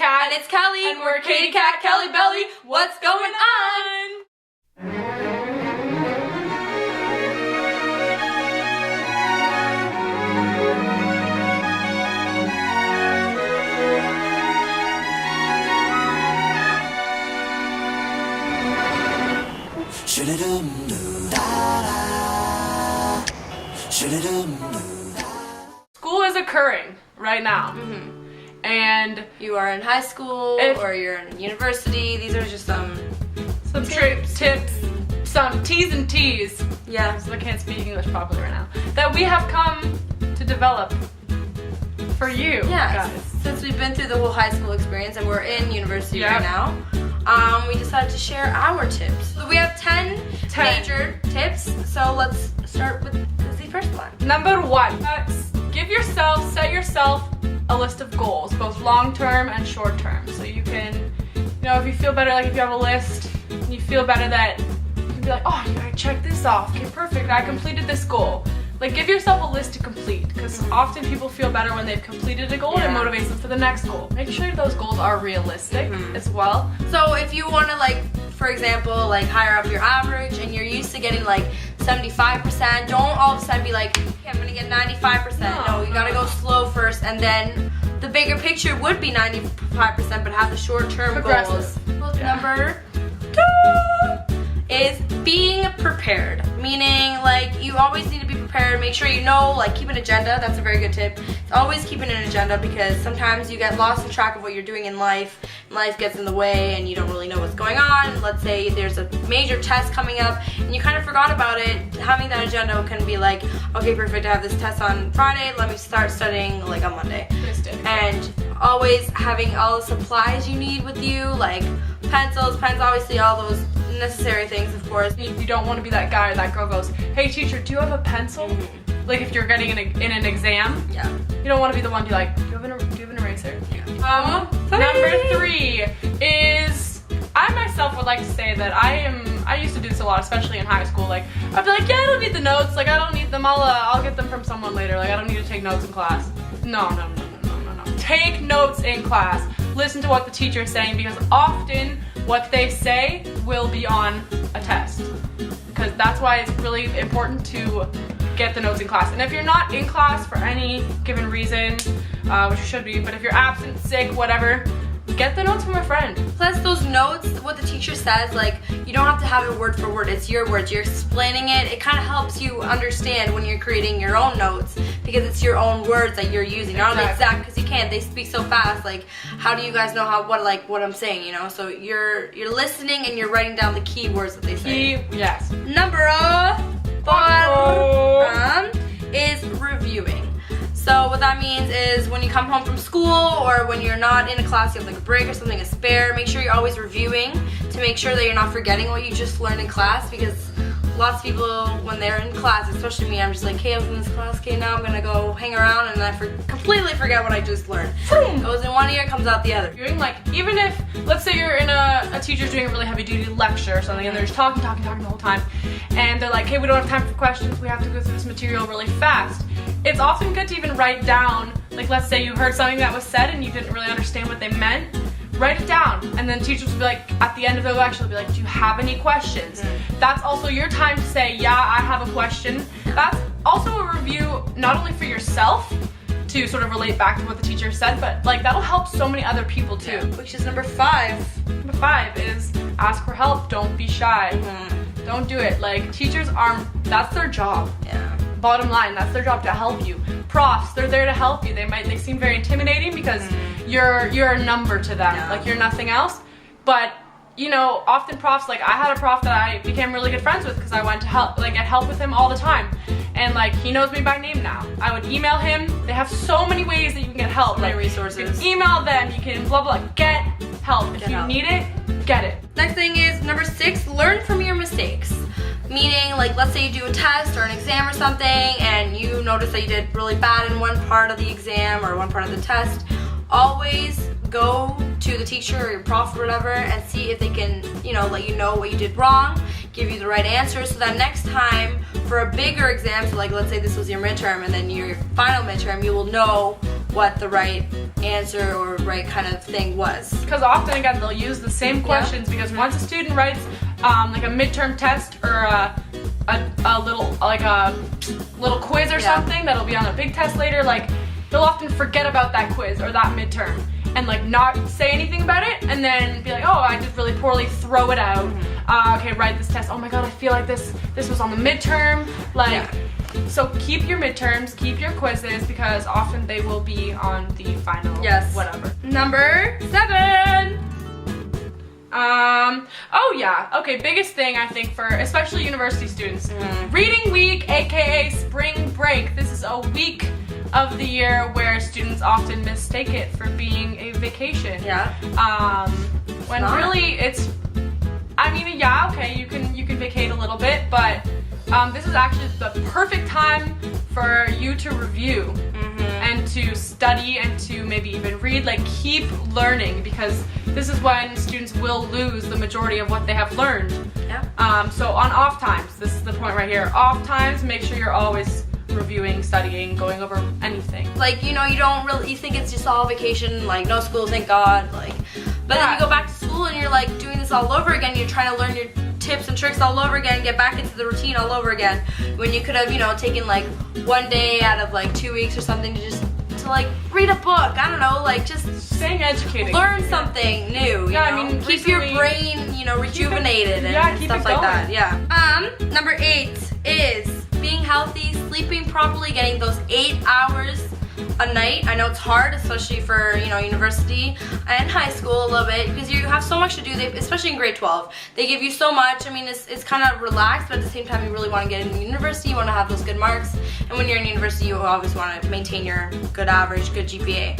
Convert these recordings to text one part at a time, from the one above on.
Kat. And it's Kelly. And we're CatieCatKellyBelly. What's going on? School is occurring right now. And you are in high school or you're in university. These are just some tips, some T's and T's. Yeah. So I can't speak English properly right now. That we have come to develop for you guys. Since we've been through the whole high school experience and we're in university right now, we decided to share our tips. So we have 10 major tips. So let's start with the first one. Number 1, set yourself a list of goals, both long-term and short-term. So you can, if you feel better, like if you have a list, and you feel better that you can be like, oh, you gotta check this off. Okay, perfect, I completed this goal. Like, give yourself a list to complete, because often people feel better when they've completed a goal and it motivates them for the next goal. Make sure those goals are realistic as well. So if you want to, for example, higher up your average and you're used to getting 75%, don't all of a sudden be like, okay, I'm gonna get 95%. No, you gotta go slow first, and then the bigger picture would be 95%, but have the short-term goals. Number 2 is being prepared, meaning you always need to be prepared. Make sure you know, keep an agenda. That's a very good tip. Always keeping an agenda, because sometimes you get lost in track of what you're doing in life. Life gets in the way and you don't really know what's going on. Let's say there's a major test coming up and you kind of forgot about it. Having that agenda can be like, okay, perfect, I have this test on Friday, let me start studying on Monday. And always having all the supplies you need with you, like pencils, pens, obviously all those necessary things, of course. You don't want to be that guy or that girl goes, hey teacher, do you have a pencil? Like if you're getting in an exam, you don't want to be the one to be like, do you have an eraser? Number 3 is, I myself would like to say that I used to do this a lot, especially in high school. I'd be like, yeah, I don't need the notes. I don't need them. I'll get them from someone later. I don't need to take notes in class. No. Take notes in class. Listen to what the teacher is saying, because often what they say will be on a test. Because that's why it's really important to get the notes in class. And if you're not in class for any given reason, which you should be, but if you're absent, sick, whatever, get the notes from a friend. Plus those notes, what the teacher says, you don't have to have it word for word. It's your words. You're explaining it. It kind of helps you understand when you're creating your own notes, because it's your own words that you're using. Not only exact, because you can't. They speak so fast. How do you guys know what I'm saying? So you're listening and you're writing down the key words that they say. Yes. Number 4 is reviewing. So what that means is when you come home from school or when you're not in a class, you have a break or something, a spare, make sure you're always reviewing to make sure that you're not forgetting what you just learned in class, because lots of people, when they're in class, especially me, I'm just like, hey, I was in this class, okay, now I'm gonna go hang around, and I completely forget what I just learned. Goes in one ear, comes out the other. Even if, let's say you're in a teacher's doing a really heavy duty lecture or something, and they're just talking the whole time, and they're like, hey, we don't have time for questions, we have to go through this material really fast. It's often good to even write down, let's say you heard something that was said and you didn't really understand what they meant, write it down, and then teachers will be like, at the end of the lecture, they'll be like, do you have any questions? That's also your time to say, yeah, I have a question. That's also a review, not only for yourself, to sort of relate back to what the teacher said, but that'll help so many other people too. Which is number 5. Number 5 is ask for help, don't be shy. Don't do it. Teachers that's their job. Bottom line, that's their job, to help you. Profs, they're there to help you. They seem very intimidating because you're a number to them. You're nothing else. But often profs, I had a prof that I became really good friends with because I went to get help with him all the time. And he knows me by name now. I would email him. They have so many ways that you can get help. So many resources. You can email them, you can blah blah, get help. If you need it, get it. Next thing is number 6, learn from your mistakes. Meaning, let's say you do a test or an exam or something and you notice that you did really bad in one part of the exam or one part of the test. Always go to the teacher or your prof or whatever and see if they can, let you know what you did wrong, give you the right answer, so that next time for a bigger exam, so let's say this was your midterm and then your final midterm, you will know what the right answer or right kind of thing was. Because often, again, they'll use the same questions because once a student writes like a midterm test or a little quiz or something that'll be on a big test later, like they'll often forget about that quiz or that midterm and like not say anything about it and then be like, oh, I did really poorly, throw it out. Okay, write this test. Oh my god, I feel like this was on the midterm. Like, so keep your midterms, keep your quizzes because often they will be on the final whatever. Number 7. Oh yeah, okay, biggest thing I think for especially university students, reading week, aka spring break. This is a week of the year where students often mistake it for being a vacation. When really it's, I mean, yeah, okay, you can vacate a little bit, but this is actually the perfect time for you to review and to study and to maybe even read. Like, keep learning because this is when students will lose the majority of what they have learned. So on off times, this is the point right here. Off times, make sure you're always reviewing, studying, going over anything. Like, you know, you think it's just all vacation, like no school, thank God. Like, but then you go back to school and you're like doing this all over again. You're trying to learn your tips and tricks all over again, get back into the routine all over again. When you could have, you know, taken like one day out of like 2 weeks or something to like read a book. I don't know, like just staying educated. Learn something new. You know? I mean, keep your brain, you know, rejuvenated and stuff like that. Number 8 is being healthy, sleeping properly, getting those 8 hours a night. I know it's hard, especially for, you know, university and high school a little bit because you have so much to do, especially in grade 12. They give you so much. I mean, it's kind of relaxed, but at the same time, you really want to get into university. You want to have those good marks. And when you're in university, you always want to maintain your good average, good GPA.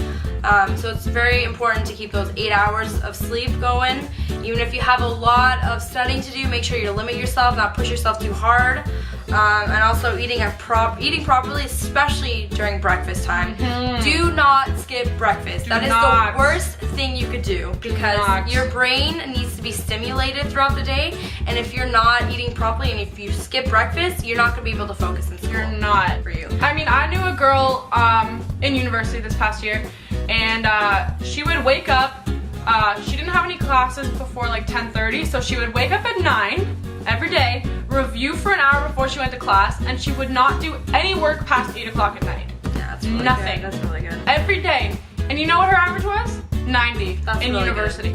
So it's very important to keep those 8 hours of sleep going. Even if you have a lot of studying to do, make sure you limit yourself, not push yourself too hard. And also eating properly, especially during breakfast time. Do not skip breakfast. That is the worst thing you could do because your brain needs to be stimulated throughout the day. And if you're not eating properly and if you skip breakfast, you're not going to be able to focus in school. You're not. For you. I mean, I knew a girl in university this past year, and she would wake up. She didn't have any classes before like 10:30, so she would wake up at 9 every day, review for an hour before she went to class, and she would not do any work past 8 o'clock at night. Yeah, that's really Nothing. Good. That's really good. Every day. And you know what her average was? 90 in really university.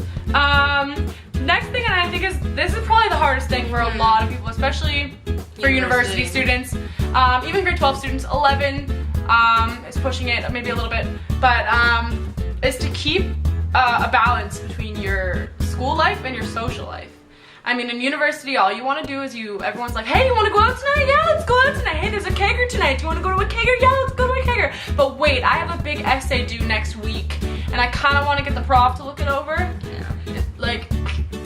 Next thing, and I think this is probably the hardest thing for a lot of people, especially for university students, even grade 12 students. 11 is pushing it maybe a little bit, but is to keep a balance between your school life and your social life. I mean, in university, all you want to do is everyone's like, hey, you want to go out tonight? Yeah, let's go out tonight. Hey, there's a kegger tonight. Do you want to go to a kegger? Yeah, let's go to a kegger. But wait, I have a big essay due next week, and I kind of want to get the prof to look it over. Yeah. Like,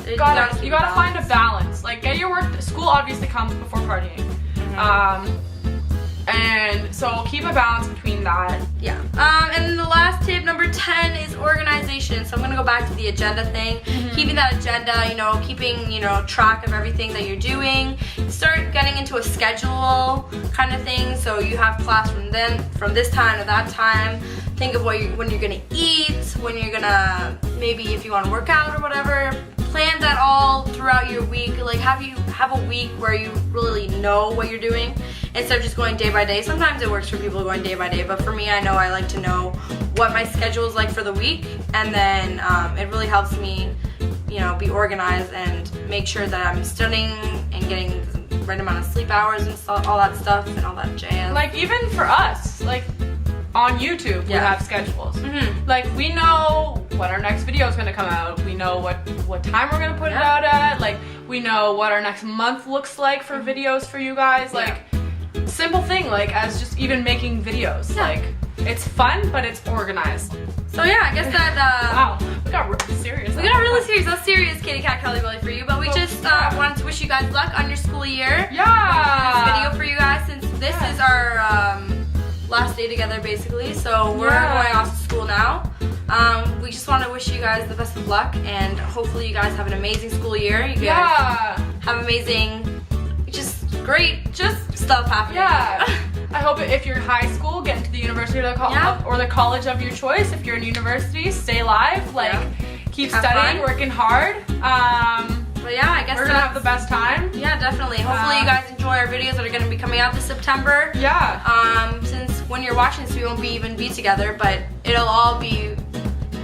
you gotta find a balance. Like, get your work. School obviously comes before partying. And so keep a balance between that. Yeah. And then the last tip, number 10, is organization. So I'm gonna go back to the agenda thing. Keeping that agenda, you know, keeping, you know, track of everything that you're doing. Start getting into a schedule kind of thing. So you have class from this time to that time. Think of when you're gonna eat, when you're gonna, maybe if you wanna work out or whatever. Plan that all throughout your week. Like, have a week where you really know what you're doing instead of just going day by day. Sometimes it works for people going day by day, but for me, I know I like to know what my schedule is like for the week, and then it really helps me, you know, be organized and make sure that I'm studying and getting the right amount of sleep hours and all that stuff and all that jazz. Like, even for us, like on YouTube, we have schedules. Like, we know when our next video is going to come out. We know what time we're going to put it out at. Like, we know what our next month looks like for videos for you guys. Like, simple thing, like, as just even making videos. Like, it's fun, but it's organized. So yeah, I guess that, wow, we got really serious. We got really serious. That's serious, Katie Cat Kelly Belly for you. But we just wanted to wish you guys luck on your school year. Yeah. This video for you guys, since this is our last day together, basicly. So we're going off to school now. We just want to wish you guys the best of luck, and hopefully you guys have an amazing school year. You guys have amazing, just great, just stuff happening. Yeah. I hope if you're in high school, get into the university or the college of your choice. If you're in university, stay alive. Like, keep studying, working hard. But yeah, I guess we're gonna have the best time. Yeah, definitely. Hopefully you guys enjoy our videos that are gonna be coming out this September. Yeah. Since when you're watching this, we won't even be together, but it'll all be.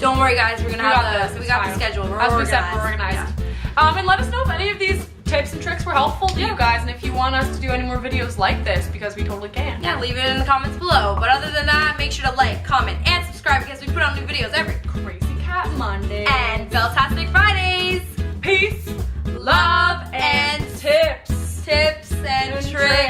Don't worry, guys. We're gonna we got the schedule. We're organized. We said, we're organized. Yeah. And let us know if any of these tips and tricks were helpful to you guys, and if you want us to do any more videos like this, because we totally can. Yeah, leave it in the comments below. But other than that, make sure to like, comment, and subscribe because we put out new videos every Crazy Cat Monday and Fantastic Fridays. Peace, love, and tips. Tips and tricks.